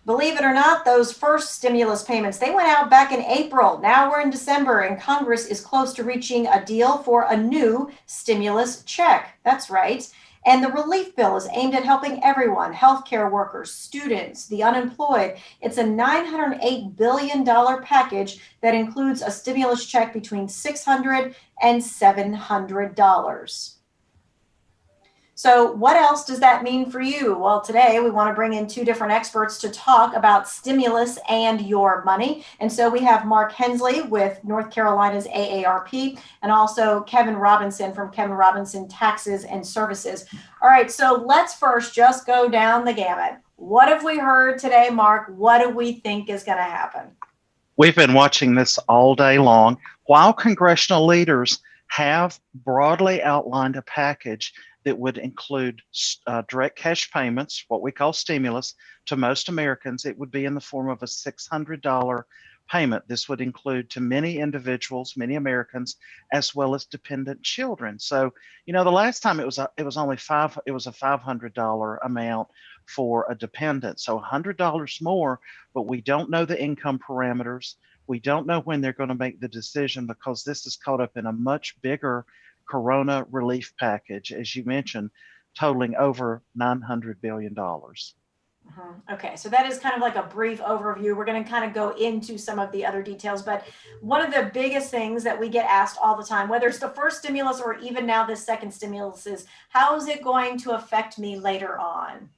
Believe it or not, those first stimulus payments, they went out back in April. Now we're in December and Congress is close to reaching a deal for a new stimulus check. That's right. And the relief bill is aimed at helping everyone, healthcare workers, students, the unemployed. It's a $908 billion package that includes a stimulus check between $600 and $700. So, what else does that mean for you? Well, today we want to bring in two different experts to talk about stimulus and your money. And so we have Mark Hensley with North Carolina's AARP and also Kevin Robinson from Kevin Robinson Taxes and Services. All right, so let's first just go down the gamut. What have we heard today, Mark? What do we think is going to happen? We've been watching this all day long. While congressional leaders have broadly outlined a package that would include direct cash payments, what we call stimulus, to most Americans, it would be in the form of a $600 payment. This would include to many individuals, many Americans, as well as dependent children. So, the last time it was a $500 amount for a dependent. So $100 more, but we don't know the income parameters. We don't know when they're going to make the decision because this is caught up in a much bigger Corona relief package, as you mentioned, totaling over $900 billion. Okay, so that is kind of like a brief overview. We're going to kind of go into some of the other details, but one of the biggest things that we get asked all the time, whether it's the first stimulus or even now this second stimulus, is how is it going to affect me later on?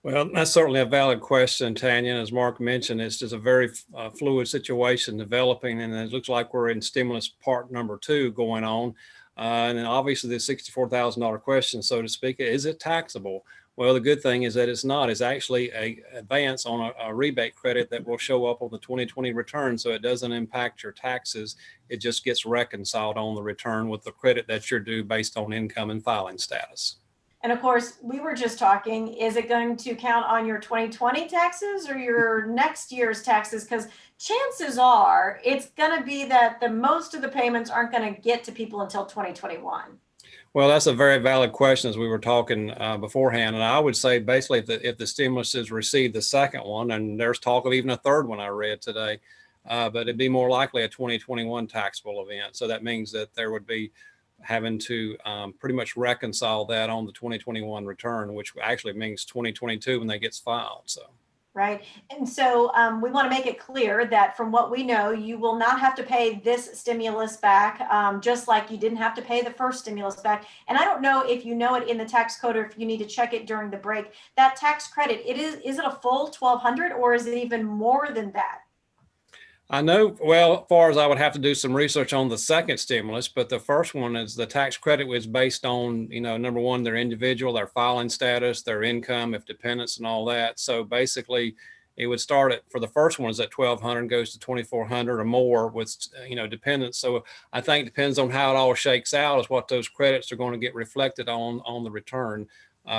Well, that's certainly a valid question, Tanya. As Mark mentioned, it's just a very fluid situation developing, and it looks like we're in stimulus part number 2 going on. And then obviously the $64,000 question, so to speak, is it taxable? Well, the good thing is that it's not. It's actually an advance on a rebate credit that will show up on the 2020 return, so it doesn't impact your taxes. It just gets reconciled on the return with the credit that you're due based on income and filing status. And of course, we were just talking, is it going to count on your 2020 taxes or your next year's taxes? Because chances are it's going to be that the most of the payments aren't going to get to people until 2021. Well, that's a very valid question, as we were talking beforehand. And I would say basically if the stimulus is received, the second one, and there's talk of even a third one I read today, but it'd be more likely a 2021 taxable event. So that means that there would be having to pretty much reconcile that on the 2021 return, which actually means 2022 when that gets filed. So. Right. And so we want to make it clear that from what we know, you will not have to pay this stimulus back, just like you didn't have to pay the first stimulus back. And I don't know if you know it in the tax code or if you need to check it during the break. That tax credit, is it a full $1,200 or is it even more than that? I know, well, as far as I would have to do some research on the second stimulus, but the first one is the tax credit was based on, number one, their individual, their filing status, their income, if dependents and all that. So basically it would start for the first one is at $1,200, goes to $2,400 or more with, dependents. So I think it depends on how it all shakes out is what those credits are going to get reflected on the return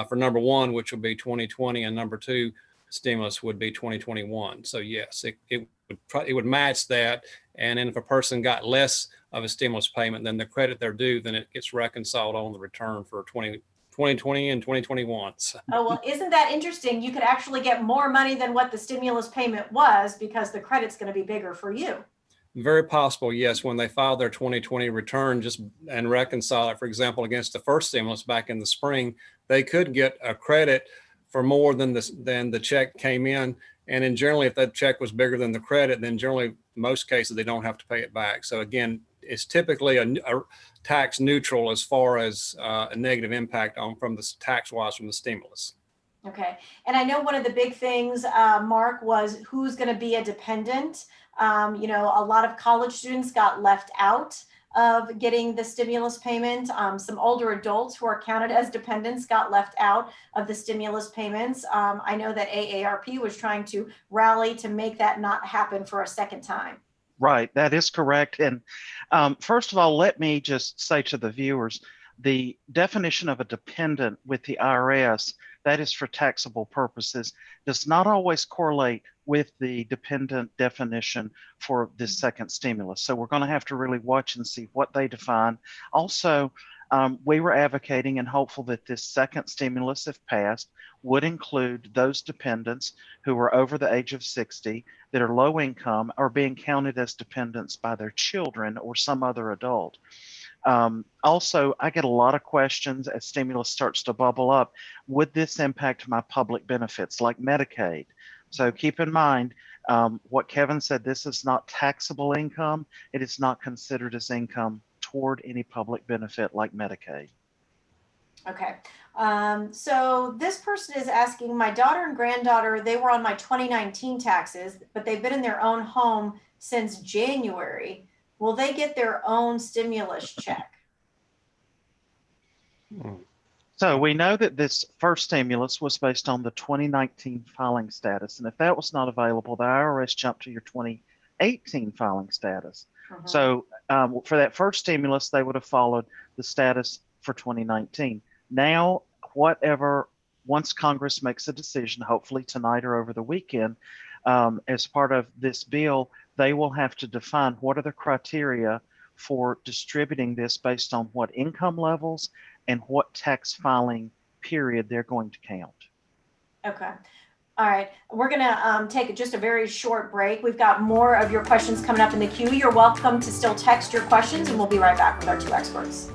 for number one, which will be 2020, and number two stimulus would be 2021. So yes, it would match that. And then if a person got less of a stimulus payment than the credit they're due, then it gets reconciled on the return for 2020 and 2021. So. Oh, well, isn't that interesting? You could actually get more money than what the stimulus payment was because the credit's going to be bigger for you. Very possible, yes. When they file their 2020 return and reconcile it, for example, against the first stimulus back in the spring, they could get a credit for more than the check came in. And then generally, if that check was bigger than the credit, then generally, most cases, they don't have to pay it back. So again, it's typically a tax neutral as far as a negative impact from the tax-wise from the stimulus. Okay. And I know one of the big things, Mark, was who's going to be a dependent. A lot of college students got left out of getting the stimulus payment. Some older adults who are counted as dependents got left out of the stimulus payments. I know that AARP was trying to rally to make that not happen for a second time. Right, that is correct. And first of all, let me just say to the viewers, the definition of a dependent with the IRS, that is for taxable purposes, does not always correlate with the dependent definition for this second stimulus. So we're going to have to really watch and see what they define. Also, We were advocating and hopeful that this second stimulus, if passed, would include those dependents who are over the age of 60 that are low income or being counted as dependents by their children or some other adult. Also, I get a lot of questions as stimulus starts to bubble up. Would this impact my public benefits like Medicaid? So keep in mind what Kevin said, this is not taxable income. It is not considered as income toward any public benefit like Medicaid. Okay. So this person is asking, my daughter and granddaughter, they were on my 2019 taxes, but they've been in their own home since January. Will they get their own stimulus check? So we know that this first stimulus was based on the 2019 filing status. And if that was not available, the IRS jumped to your 2018 filing status. So for that first stimulus, they would have followed the status for 2019. Now, once Congress makes a decision, hopefully tonight or over the weekend, as part of this bill, they will have to define what are the criteria for distributing this based on what income levels and what tax filing period they're going to count. Okay. All right. We're going to take just a very short break. We've got more of your questions coming up in the queue. You're welcome to still text your questions, and we'll be right back with our two experts.